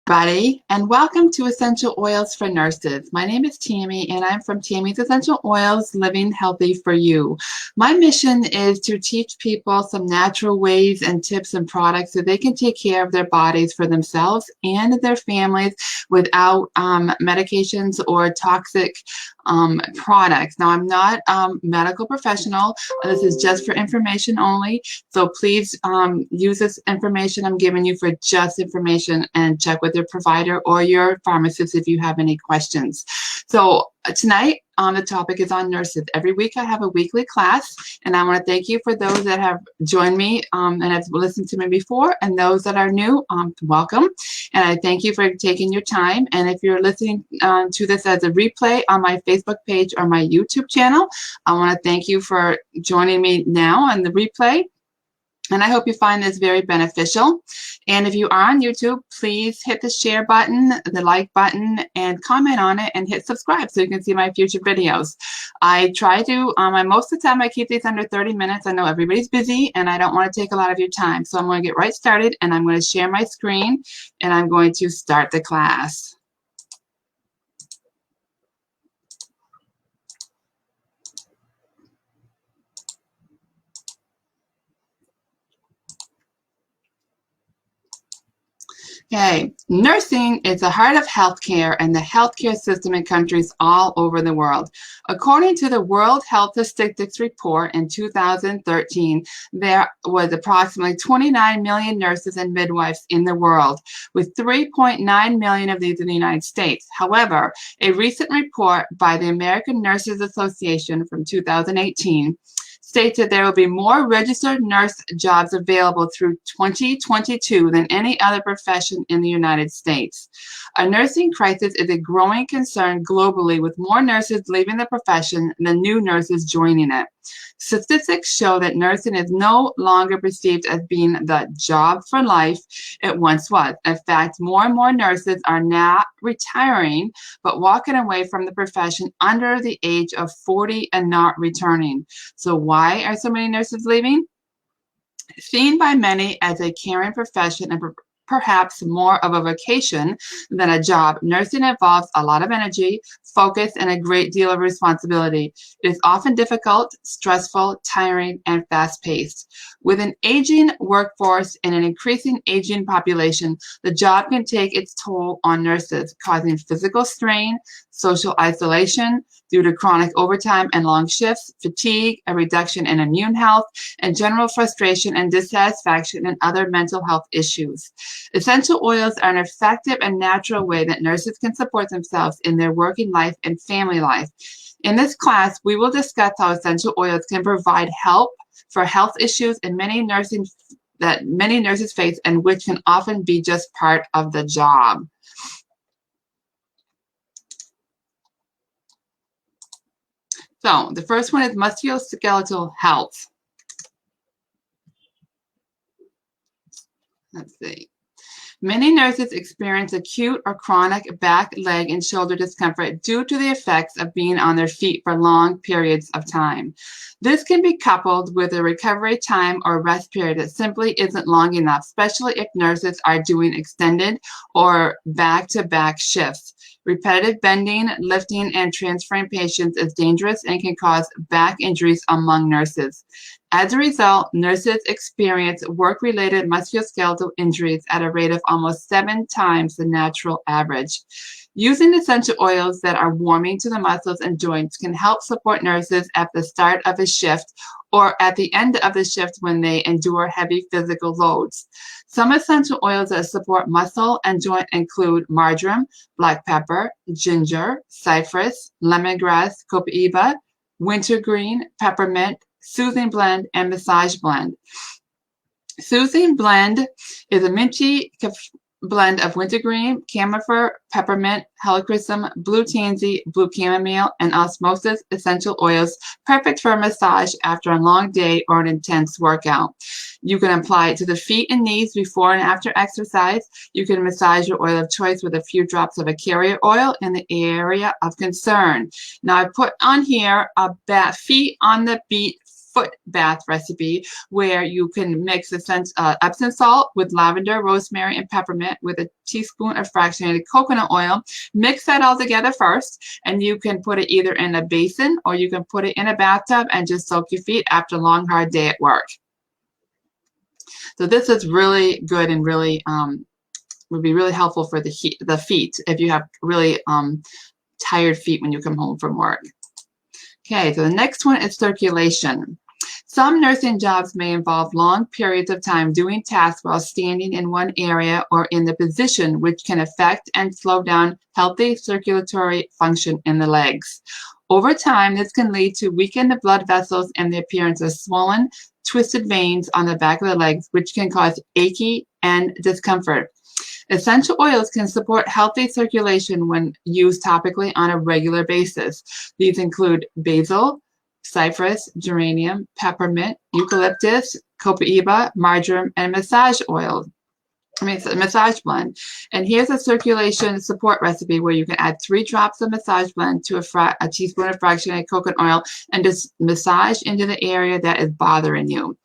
Everybody, and welcome to Essential Oils for Nurses. My name is Tammy, and I'm from Tammy's Essential Oils, Living Healthy for You. My mission is to teach people some natural ways and tips and products so they can take care of their bodies for themselves and their families without medications or toxic products. Now, I'm not a medical professional. This is just for information only. So please use this information I'm giving you for just information, and check with your provider or your pharmacist if you have any questions. So tonight, the topic is on nurses. Every week I have a weekly class, and I want to thank you for those that have joined me and have listened to me before, and those that are new, welcome. And I thank you for taking your time. And if you're listening to this as a replay on my Facebook page or my YouTube channel, I want to thank you for joining me now on the replay. And I hope you find this very beneficial. And if you are on YouTube, please hit the share button, the like button, and comment on it, and hit subscribe so you can see my future videos. I try to, most of the time I keep these under 30 minutes. I know everybody's busy, and I don't want to take a lot of your time. So I'm going to get right started, and I'm going to share my screen, and I'm going to start the class. Okay, nursing is the heart of healthcare and the healthcare system in countries all over the world. According to the World Health Statistics Report in 2013, there was approximately 29 million nurses and midwives in the world, with 3.9 million of these in the United States. However, a recent report by the American Nurses Association from 2018 states that there will be more registered nurse jobs available through 2022 than any other profession in the United States. A nursing crisis is a growing concern globally, with more nurses leaving the profession than new nurses joining it. Statistics show that nursing is no longer perceived as being the job for life it once was. In fact, more and more nurses are not retiring, but walking away from the profession under the age of 40 and not returning. So why are so many nurses leaving? Seen by many as a caring profession and perhaps more of a vocation than a job, nursing involves a lot of energy, focus, and a great deal of responsibility. It is often difficult, stressful, tiring, and fast-paced. With an aging workforce and an increasing aging population, the job can take its toll on nurses, causing physical strain, social isolation due to chronic overtime and long shifts, fatigue, a reduction in immune health, and general frustration and dissatisfaction and other mental health issues. Essential oils are an effective and natural way that nurses can support themselves in their working life and family life. In this class, we will discuss how essential oils can provide help for health issues in many nurses face, and which can often be just part of the job. So the first one is musculoskeletal health. Let's see. Many nurses experience acute or chronic back, leg, and shoulder discomfort due to the effects of being on their feet for long periods of time. This can be coupled with a recovery time or rest period that simply isn't long enough, especially if nurses are doing extended or back-to-back shifts. Repetitive bending, lifting, and transferring patients is dangerous and can cause back injuries among nurses. As a result, nurses experience work-related musculoskeletal injuries at a rate of almost 7 times the natural average. Using essential oils that are warming to the muscles and joints can help support nurses at the start of a shift or at the end of the shift when they endure heavy physical loads. Some essential oils that support muscle and joint include marjoram, black pepper, ginger, cypress, lemongrass, copaiba, wintergreen, peppermint, soothing blend, and massage blend. Soothing blend is a minty blend of wintergreen, camphor, peppermint, helichrysum, blue tansy, blue chamomile, and osmosis essential oils, perfect for a massage after a long day or an intense workout. You can apply it to the feet and knees before and after exercise. You can massage your oil of choice with a few drops of a carrier oil in the area of concern. Now I put on here feet on the beat foot bath recipe where you can mix Epsom salt with lavender, rosemary, and peppermint with a teaspoon of fractionated coconut oil. Mix that all together first, and you can put it either in a basin or you can put it in a bathtub and just soak your feet after a long, hard day at work. So this is really good and really would be really helpful for the feet if you have really tired feet when you come home from work. Okay, so the next one is circulation. Some nursing jobs may involve long periods of time doing tasks while standing in one area or in the position, which can affect and slow down healthy circulatory function in the legs. Over time, this can lead to weakened blood vessels and the appearance of swollen, twisted veins on the back of the legs, which can cause achy and discomfort. Essential oils can support healthy circulation when used topically on a regular basis. These include basil, cypress, geranium, peppermint, eucalyptus, copaiba, marjoram, and massage blend. And here's a circulation support recipe where you can add 3 drops of massage blend to a teaspoon of fractionated coconut oil and just massage into the area that is bothering you.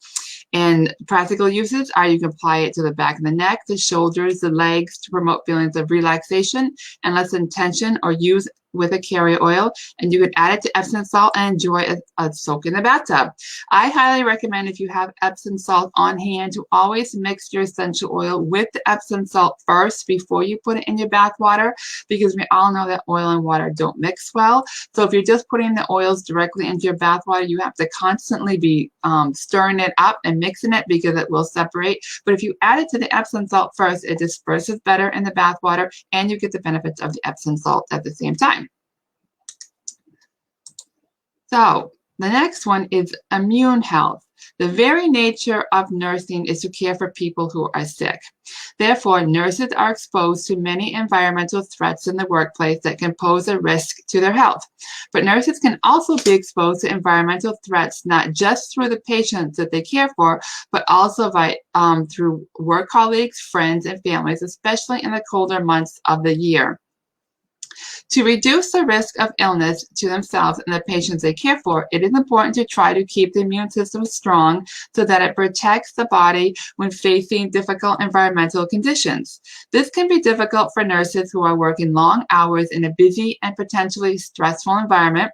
And practical uses are you can apply it to the back of the neck, the shoulders, the legs to promote feelings of relaxation and lessen tension, or use with a carrier oil, and you can add it to Epsom salt and enjoy a soak in the bathtub. I highly recommend, if you have Epsom salt on hand, to always mix your essential oil with the Epsom salt first before you put it in your bath water, because we all know that oil and water don't mix well. So if you're just putting the oils directly into your bath water, you have to constantly be stirring it up and mixing it because it will separate. But if you add it to the Epsom salt first, it disperses better in the bath water and you get the benefits of the Epsom salt at the same time. So the next one is immune health. The very nature of nursing is to care for people who are sick. Therefore, nurses are exposed to many environmental threats in the workplace that can pose a risk to their health. But nurses can also be exposed to environmental threats not just through the patients that they care for, but also through work colleagues, friends, and families, especially in the colder months of the year. To reduce the risk of illness to themselves and the patients they care for, it is important to try to keep the immune system strong so that it protects the body when facing difficult environmental conditions. This can be difficult for nurses who are working long hours in a busy and potentially stressful environment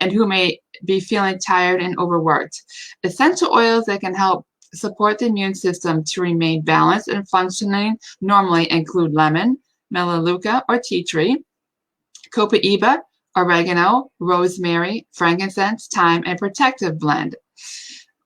and who may be feeling tired and overworked. Essential oils that can help support the immune system to remain balanced and functioning normally include lemon, melaleuca or tea tree, copaiba, oregano, rosemary, frankincense, thyme, and protective blend.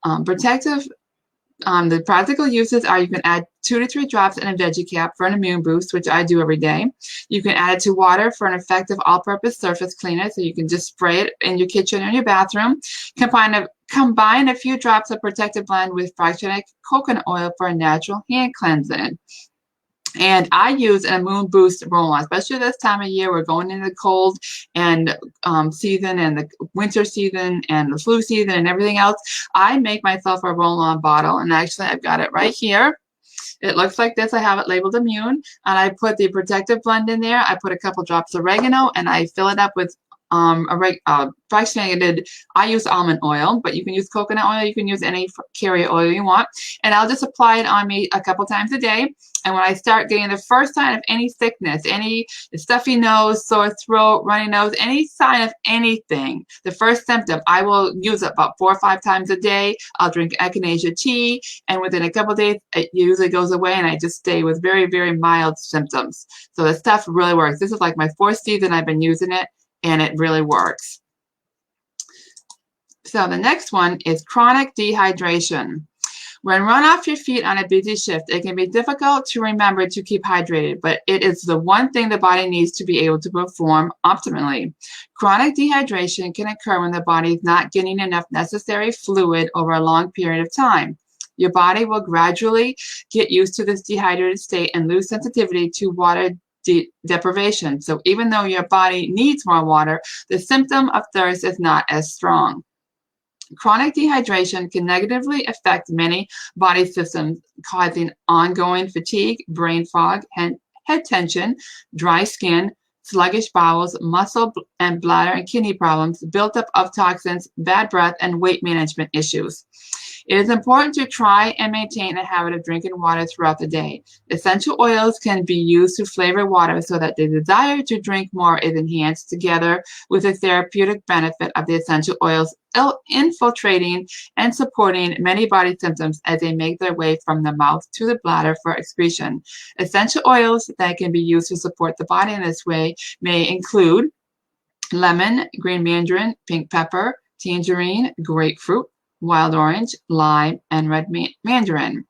The practical uses are you can add 2 to 3 drops in a veggie cap for an immune boost, which I do every day. You can add it to water for an effective all-purpose surface cleaner, so you can just spray it in your kitchen or in your bathroom. Combine a few drops of protective blend with fractionated coconut oil for a natural hand cleansing. And I use an immune boost roll-on, especially this time of year. We're going into the cold and season and the winter season and the flu season and everything else. I make myself a roll-on bottle, and actually I've got it right here. It looks like this. I have it labeled immune, and I put the protective blend in there. I put a couple drops of oregano, and I fill it up with fractionated, I use almond oil, but you can use coconut oil, you can use any carrier oil you want, and I'll just apply it on me a couple times a day. And when I start getting the first sign of any sickness, any stuffy nose, sore throat, runny nose, any sign of anything, the first symptom, I will use it about 4 or 5 times a day. I'll drink echinacea tea, and within a couple of days, it usually goes away, and I just stay with very, very mild symptoms. So the stuff really works. This is like my 4th season I've been using it, and it really works. So the next one is chronic dehydration. When run off your feet on a busy shift, it can be difficult to remember to keep hydrated, but it is the one thing the body needs to be able to perform optimally. Chronic dehydration can occur when the body is not getting enough necessary fluid over a long period of time. Your body will gradually get used to this dehydrated state and lose sensitivity to water deprivation. So even though your body needs more water, the symptom of thirst is not as strong. Chronic dehydration can negatively affect many body systems, causing ongoing fatigue, brain fog, head tension, dry skin, sluggish bowels, muscle and bladder and kidney problems, buildup of toxins, bad breath, and weight management issues. It is important to try and maintain a habit of drinking water throughout the day. Essential oils can be used to flavor water so that the desire to drink more is enhanced, together with the therapeutic benefit of the essential oils infiltrating and supporting many body symptoms as they make their way from the mouth to the bladder for excretion. Essential oils that can be used to support the body in this way may include lemon, green mandarin, pink pepper, tangerine, grapefruit, wild orange, lime, and red mandarin.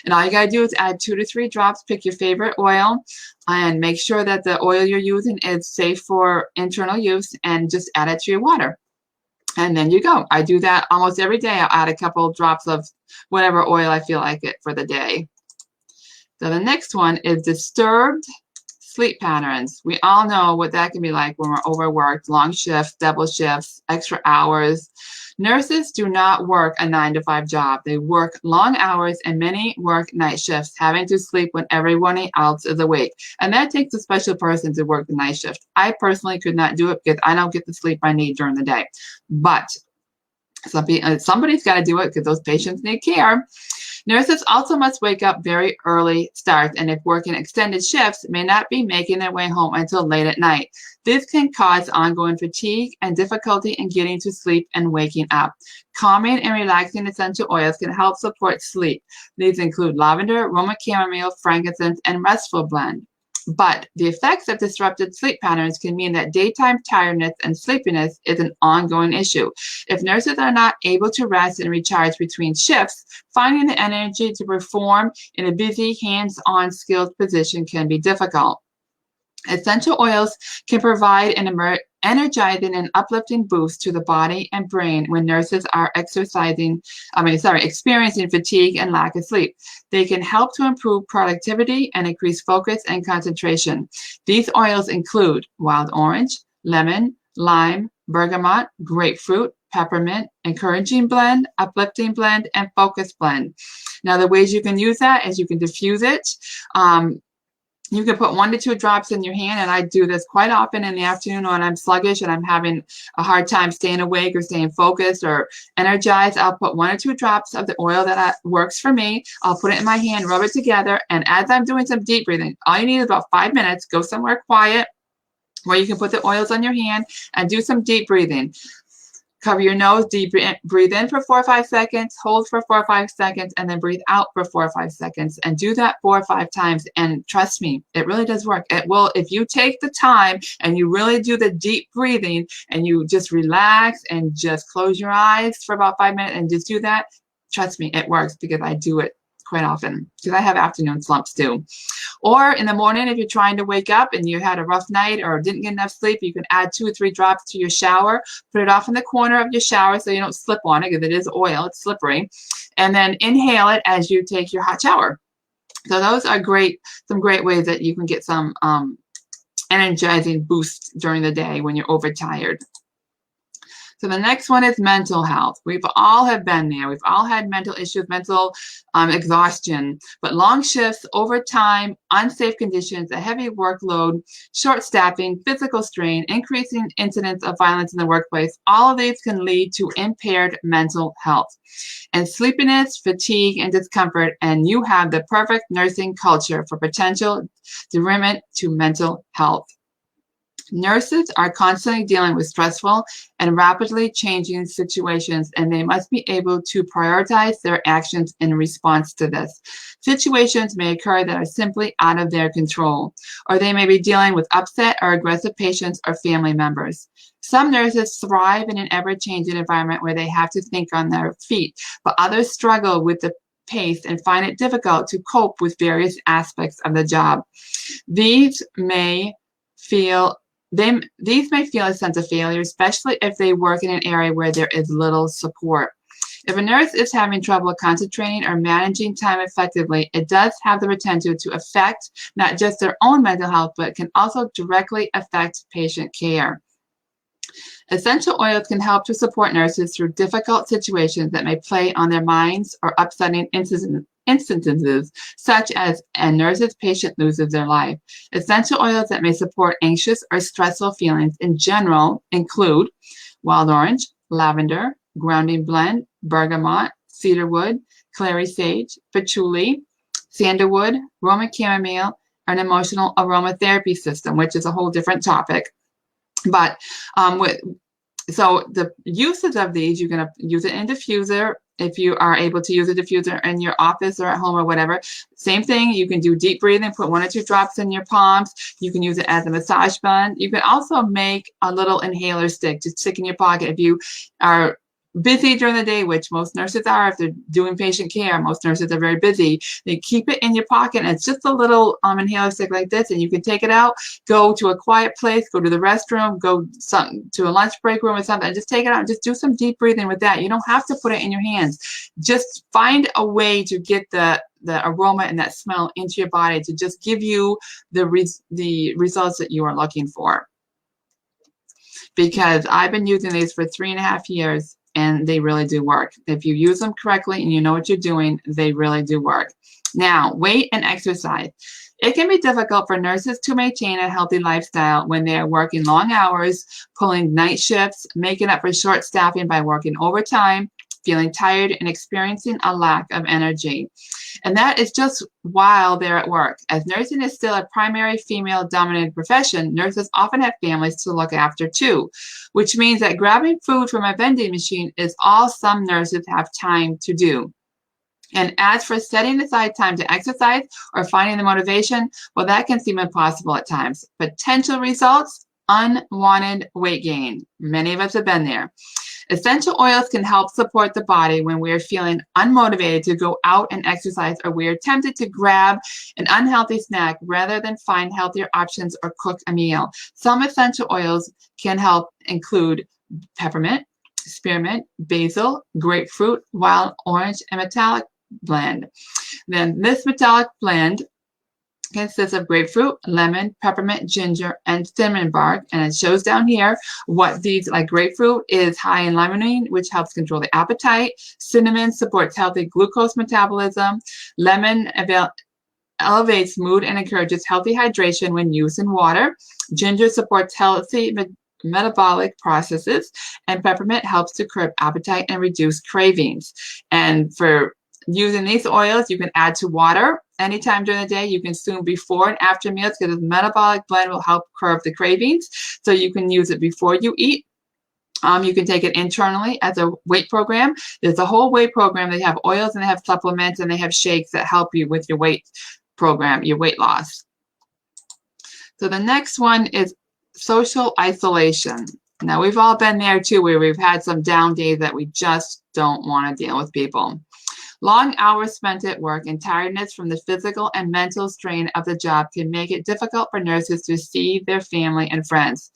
And all you gotta do is add 2 to 3 drops, pick your favorite oil, and make sure that the oil you're using is safe for internal use, and just add it to your water. And then you go. I do that almost every day. I'll add a couple drops of whatever oil I feel like it for the day. So the next one is disturbed sleep patterns. We all know what that can be like when we're overworked, long shifts, double shifts, extra hours. Nurses do not work a 9-to-5 job. They work long hours, and many work night shifts, having to sleep when everyone else is awake. And that takes a special person to work the night shift. I personally could not do it because I don't get the sleep I need during the day. But somebody's got to do it because those patients need care. Nurses also must wake up very early starts, and if working extended shifts, may not be making their way home until late at night. This can cause ongoing fatigue and difficulty in getting to sleep and waking up. Calming and relaxing essential oils can help support sleep. These include lavender, Roma chamomile, frankincense, and restful blend. But the effects of disrupted sleep patterns can mean that daytime tiredness and sleepiness is an ongoing issue. If nurses are not able to rest and recharge between shifts, finding the energy to perform in a busy, hands-on skilled position can be difficult. Essential oils can provide an energizing and uplifting boost to the body and brain when nurses are experiencing fatigue and lack of sleep. They can help to improve productivity and increase focus and concentration. These oils include wild orange, lemon, lime, bergamot, grapefruit, peppermint, encouraging blend, uplifting blend, and focus blend. Now, the ways you can use that is you can diffuse it. You can put 1 to 2 drops in your hand, and I do this quite often in the afternoon when I'm sluggish and I'm having a hard time staying awake or staying focused or energized. I'll put 1 or 2 drops of the oil that works for me. I'll put it in my hand, rub it together, and as I'm doing some deep breathing, all you need is about 5 minutes. Go somewhere quiet where you can put the oils on your hand and do some deep breathing. Cover your nose, deep breathe in for 4 or 5 seconds, hold for 4 or 5 seconds, and then breathe out for 4 or 5 seconds. And do that 4 or 5 times. And trust me, it really does work. It will, if you take the time and you really do the deep breathing and you just relax and just close your eyes for about 5 minutes and just do that, trust me, it works, because I do it quite often because I have afternoon slumps too. Or in the morning, if you're trying to wake up and you had a rough night or didn't get enough sleep, you can add 2 or 3 drops to your shower, put it off in the corner of your shower so you don't slip on it, because it is oil, it's slippery, and then inhale it as you take your hot shower. So those are some great ways that you can get some energizing boost during the day when you're overtired. So the next one is mental health. We've all have been there. We've all had mental issues, mental exhaustion, but long shifts, overtime, unsafe conditions, a heavy workload, short staffing, physical strain, increasing incidents of violence in the workplace. All of these can lead to impaired mental health and sleepiness, fatigue, and discomfort. And you have the perfect nursing culture for potential detriment to mental health. Nurses are constantly dealing with stressful and rapidly changing situations, and they must be able to prioritize their actions in response to this. Situations may occur that are simply out of their control, or they may be dealing with upset or aggressive patients or family members. Some nurses thrive in an ever-changing environment where they have to think on their feet, but others struggle with the pace and find it difficult to cope with various aspects of the job. These may feel a sense of failure, especially if they work in an area where there is little support. If a nurse is having trouble concentrating or managing time effectively, it does have the potential to affect not just their own mental health, but can also directly affect patient care. Essential oils can help to support nurses through difficult situations that may play on their minds or upsetting instances, such as a nurse's patient loses their life. Essential oils that may support anxious or stressful feelings in general include wild orange, lavender, grounding blend, bergamot, cedarwood, clary sage, patchouli, sandalwood, Roman chamomile, an emotional aromatherapy system, which is a whole different topic. But so the uses of these, you're going to use it in diffuser if you are able to use a diffuser in your office or at home or whatever. Same thing, you can do deep breathing, put 1 or 2 drops in your palms. You can use it as a massage bun. You can also make a little inhaler stick to stick in your pocket if you are busy during the day, which most nurses are. If they're doing patient care, most nurses are very busy. They keep it in your pocket, and it's just a little inhaler stick like this, and you can take it out, go to a quiet place, go to the restroom, go to a lunch break room or something, and just take it out and just do some deep breathing with that. You don't have to put it in your hands. Just find a way to get the aroma and that smell into your body to just give you the results that you are looking for. Because I've been using these for 3.5 years, and they really do work. If you use them correctly and you know what you're doing, they really do work. Now, weight and exercise. It can be difficult for nurses to maintain a healthy lifestyle when they are working long hours, pulling night shifts, making up for short staffing by working overtime, feeling tired, and experiencing a lack of energy. And that is just while they're at work. As nursing is still a primary female-dominated profession, nurses often have families to look after too, which means that grabbing food from a vending machine is all some nurses have time to do. And as for setting aside time to exercise or finding the motivation, well, that can seem impossible at times. Potential results, unwanted weight gain. Many of us have been there. Essential oils can help support the body when we are feeling unmotivated to go out and exercise, or we are tempted to grab an unhealthy snack rather than find healthier options or cook a meal. Some essential oils can help include peppermint, spearmint, basil, grapefruit, wild orange, and metallic blend. Then this metallic blend consists of grapefruit, lemon, peppermint, ginger, and cinnamon bark. And it shows down here what these, like grapefruit is high in limonene, which helps control the appetite. Cinnamon supports healthy glucose metabolism. Lemon elevates mood and encourages healthy hydration when used in water. Ginger supports healthy metabolic processes. And peppermint helps to curb appetite and reduce cravings. And for using these oils, you can add to water anytime during the day. You consume before and after meals because the metabolic blend will help curb the cravings. So you can use it before you eat. You can take it internally as a weight program. There's a whole weight program. They have oils and they have supplements and they have shakes that help you with your weight program, your weight loss. So the next one is social isolation. Now, we've all been there too, where we've had some down days that we just don't want to deal with people. Long hours spent at work and tiredness from the physical and mental strain of the job can make it difficult for nurses to see their family and friends.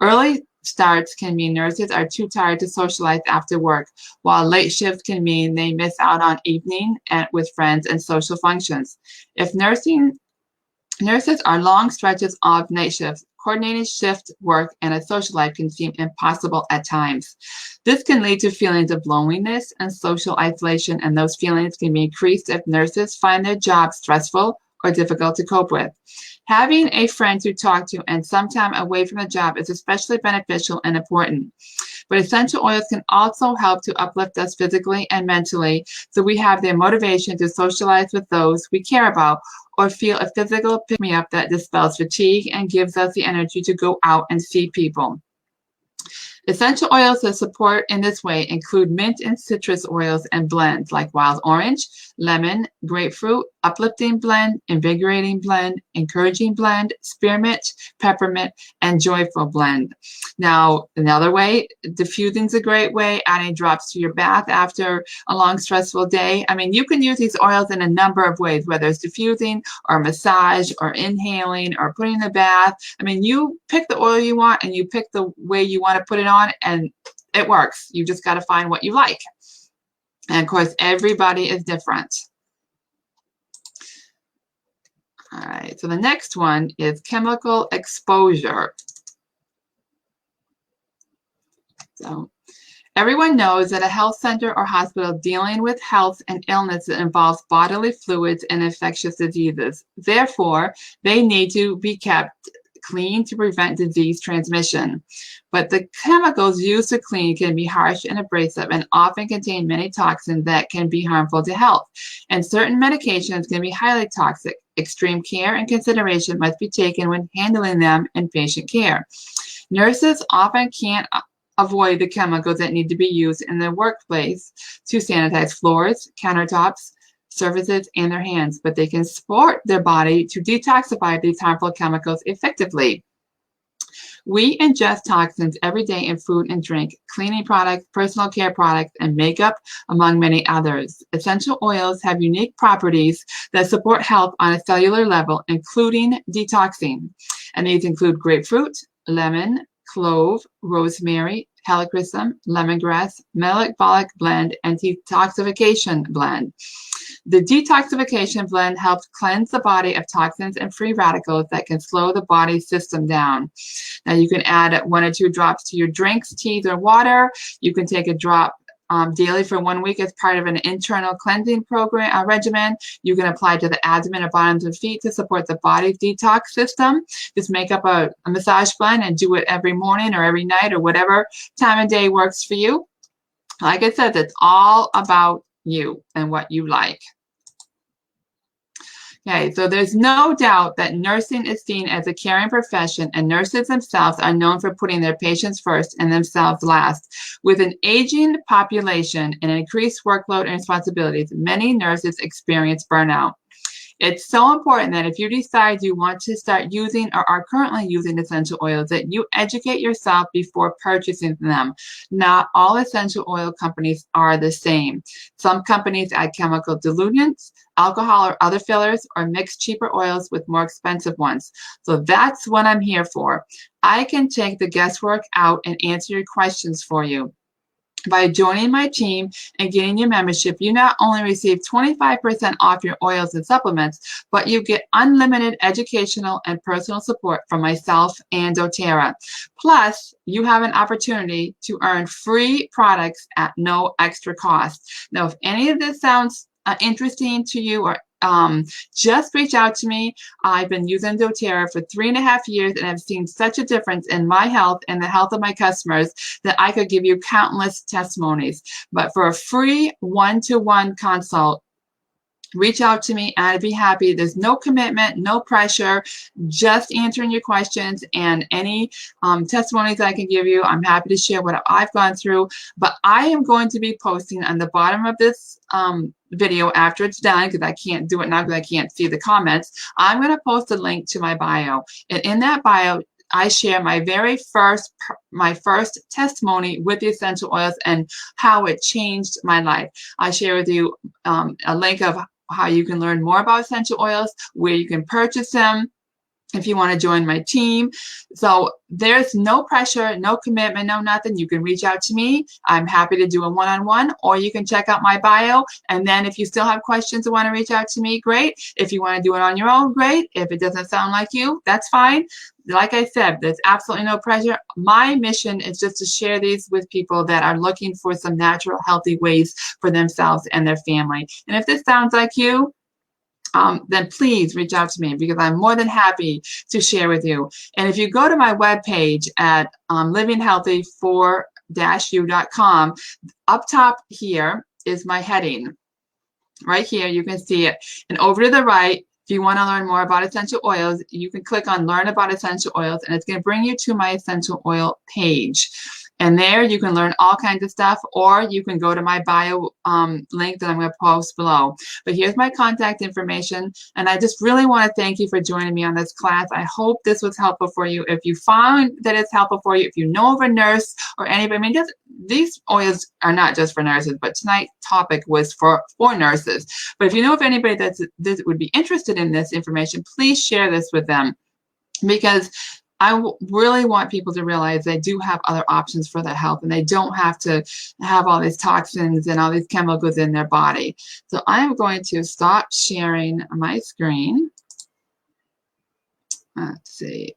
Early starts can mean nurses are too tired to socialize after work, while late shifts can mean they miss out on evening with friends and social functions. If nurses are long stretches of night shifts, coordinating shift work and a social life can seem impossible at times. This can lead to feelings of loneliness and social isolation, and those feelings can be increased if nurses find their job stressful or difficult to cope with. Having a friend to talk to and some time away from the job is especially beneficial and important. But essential oils can also help to uplift us physically and mentally, so we have the motivation to socialize with those we care about, or feel a physical pick-me-up that dispels fatigue and gives us the energy to go out and see people. Essential oils that support in this way include mint and citrus oils and blends like wild orange, lemon, grapefruit, uplifting blend, invigorating blend, encouraging blend, spearmint, peppermint, and joyful blend. Now, another way, diffusing is a great way, adding drops to your bath after a long, stressful day. I mean, you can use these oils in a number of ways, whether it's diffusing or massage or inhaling or putting in the bath. I mean, you pick the oil you want and you pick the way you want to put it on, and it works. You just got to find what you like. And of course, everybody is different. All right, so the next one is chemical exposure. So everyone knows that a health center or hospital dealing with health and illness involves bodily fluids and infectious diseases. Therefore, they need to be kept clean to prevent disease transmission. But the chemicals used to clean can be harsh and abrasive and often contain many toxins that can be harmful to health. And certain medications can be highly toxic. Extreme care and consideration must be taken when handling them in patient care. Nurses often can't avoid the chemicals that need to be used in their workplace to sanitize floors, countertops, surfaces, and their hands, but they can support their body to detoxify these harmful chemicals effectively. We ingest toxins every day in food and drink, cleaning products, personal care products, and makeup, among many others. Essential oils have unique properties that support health on a cellular level, including detoxing. And these include grapefruit, lemon, clove, rosemary, helichrysum, lemongrass, metabolic blend, and detoxification blend. The detoxification blend helps cleanse the body of toxins and free radicals that can slow the body system down. Now you can add 1 or 2 drops to your drinks, teas, or water. You can take a drop daily for 1 week as part of an internal cleansing program regimen. You can apply to the abdomen or bottoms of feet to support the body's detox system. Just make up a massage blend and do it every morning or every night or whatever time of day works for you. Like I said, it's all about you and what you like. Okay, so there's no doubt that nursing is seen as a caring profession, and nurses themselves are known for putting their patients first and themselves last. With an aging population and increased workload and responsibilities, many nurses experience burnout. It's so important that if you decide you want to start using or are currently using essential oils, that you educate yourself before purchasing them. Not all essential oil companies are the same. Some companies add chemical dilutants, alcohol or other fillers, or mix cheaper oils with more expensive ones. So that's what I'm here for. I can take the guesswork out and answer your questions for you. By joining my team and getting your membership, you not only receive 25% off your oils and supplements, but you get unlimited educational and personal support from myself and doTERRA. Plus, you have an opportunity to earn free products at no extra cost. Now, if any of this sounds interesting to you, or just reach out to me. I've been using doTERRA for 3.5 years and I've seen such a difference in my health and the health of my customers that I could give you countless testimonies. But for a free one-to-one consult, reach out to me and I'd be happy. There's no commitment, no pressure, just answering your questions, and any testimonies I can give you, I'm happy to share what I've gone through. But I am going to be posting on the bottom of this video after it's done, because I can't do it now because I can't see the comments. I'm going to post a link to my bio. And in that bio, I share my first testimony with the essential oils and how it changed my life. I share with you a link of how you can learn more about essential oils, where you can purchase them, if you want to join my team. So there's no pressure, no commitment, no nothing. You can reach out to me. I'm happy to do a one-on-one, or you can check out my bio. And then if you still have questions and want to reach out to me, great. If you want to do it on your own, great. If it doesn't sound like you, that's fine. Like I said, there's absolutely no pressure. My mission is just to share these with people that are looking for some natural, healthy ways for themselves and their family. And if this sounds like you, then please reach out to me, because I'm more than happy to share with you. And if you go to my webpage at livinghealthy4-u.com, up top here is my heading. Right here, you can see it. And over to the right, if you want to learn more about essential oils, you can click on Learn About Essential Oils, and it's going to bring you to my essential oil page. And there you can learn all kinds of stuff, or you can go to my bio link that I'm going to post below. But here's my contact information, and I just really want to thank you for joining me on this class. I hope this was helpful for you. If you found that it's helpful for you, if you know of a nurse or anybody, I mean, these oils are not just for nurses, but tonight's topic was for nurses. But if you know of anybody that would be interested in this information, please share this with them, because I really want people to realize they do have other options for their health, and they don't have to have all these toxins and all these chemicals in their body. So I'm going to stop sharing my screen. Let's see.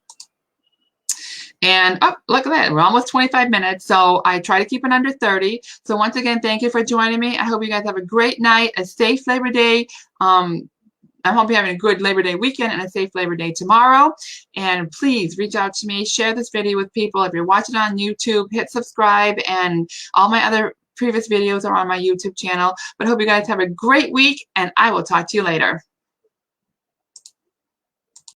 And oh, look at that. We're almost 25 minutes. So I try to keep it under 30. So once again, thank you for joining me. I hope you guys have a great night, a safe Labor Day. I hope you're having a good Labor Day weekend and a safe Labor Day tomorrow. And please reach out to me, share this video with people. If you're watching on YouTube, hit subscribe, and all my other previous videos are on my YouTube channel. But I hope you guys have a great week, and I will talk to you later.